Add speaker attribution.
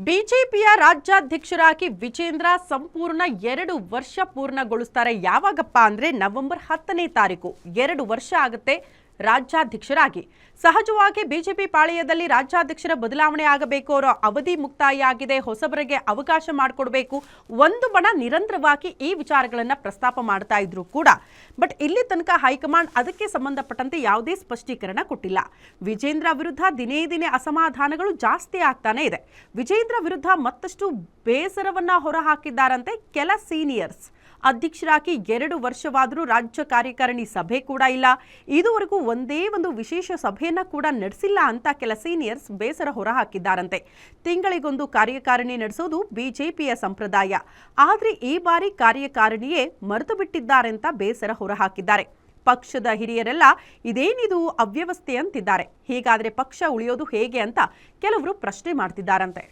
Speaker 1: ಬಿಜೆಪಿಯ ರಾಜ್ಯಾಧ್ಯಕ್ಷರಾಗಿ ವಿಜೇಂದ್ರ ಸಂಪೂರ್ಣ 2 ವರ್ಷ ಪೂರ್ಣಗೊಳಿಸುತ್ತಾರೆ. ಯಾವಾಗಪ್ಪ ಅಂದ್ರೆ ನವೆಂಬರ್ 10ನೇ ತಾರೀಕು 2 ವರ್ಷ ಆಗುತ್ತೆ ರಾಜ್ಯಾಧ್ಯಕ್ಷರಾಗಿ. ಸಹಜವಾಗಿ ಬಿಜೆಪಿ ಪಾಳೆಯದಲ್ಲಿ ರಾಜ್ಯಾಧ್ಯಕ್ಷರ ಬದಲಾವಣೆ ಆಗಬೇಕು, ಅವರ ಅವಧಿ ಮುಕ್ತಾಯ ಆಗಿದೆ, ಹೊಸಬರಿಗೆ ಅವಕಾಶ ಮಾಡಿಕೊಡಬೇಕು, ಒಂದು ಬಣ ನಿರಂತರವಾಗಿ ಈ ವಿಚಾರಗಳನ್ನು ಪ್ರಸ್ತಾಪ ಮಾಡ್ತಾ ಇದ್ರು ಕೂಡ. ಬಟ್ ಇಲ್ಲಿ ತನಕ ಹೈಕಮಾಂಡ್ ಅದಕ್ಕೆ ಸಂಬಂಧಪಟ್ಟಂತೆ ಯಾವುದೇ ಸ್ಪಷ್ಟೀಕರಣ ಕೊಟ್ಟಿಲ್ಲ. ವಿಜೇಂದ್ರ ವಿರುದ್ಧ ದಿನೇ ದಿನೇ ಅಸಮಾಧಾನಗಳು ಜಾಸ್ತಿ ಆಗ್ತಾನೆ ಇದೆ. ವಿಜೇಂದ್ರ ವಿರುದ್ಧ ಮತ್ತಷ್ಟು ಬೇಸರವನ್ನ ಹೊರಹಾಕಿದ್ದಾರಂತೆ ಕೆಲ ಸೀನಿಯರ್ಸ್. ಅಧ್ಯಕ್ಷರಾಗಿ 2 ವರ್ಷವಾದರೂ ರಾಜ್ಯ ಕಾರ್ಯಕಾರಿಣಿ ಸಭೆ ಕೂಡ ಇಲ್ಲ, ಇದುವರೆಗೂ ಒಂದೇ ಒಂದು ವಿಶೇಷ ಸಭೆಯನ್ನ ಕೂಡ ನಡೆಸಿಲ್ಲ ಅಂತ ಕೆಲ ಸೀನಿಯರ್ಸ್ ಬೇಸರ ಹೊರಹಾಕಿದ್ದಾರಂತೆ. ತಿಂಗಳಿಗೊಂದು ಕಾರ್ಯಕಾರಿಣಿ ನಡೆಸೋದು ಬಿಜೆಪಿಯ ಸಂಪ್ರದಾಯ, ಆದ್ರೆ ಈ ಬಾರಿ ಕಾರ್ಯಕಾರಿಣಿಯೇ ಮರೆತು ಬಿಟ್ಟಿದ್ದಾರೆ ಅಂತ ಬೇಸರ ಹೊರಹಾಕಿದ್ದಾರೆ. ಪಕ್ಷದ ಹಿರಿಯರೆಲ್ಲ ಇದೇನಿದು ಅವ್ಯವಸ್ಥೆ ಅಂತಿದ್ದಾರೆ. ಹೀಗಾದ್ರೆ ಪಕ್ಷ ಉಳಿಯೋದು ಹೇಗೆ ಅಂತ ಕೆಲವರು ಪ್ರಶ್ನೆ ಮಾಡ್ತಿದ್ದಾರಂತೆ.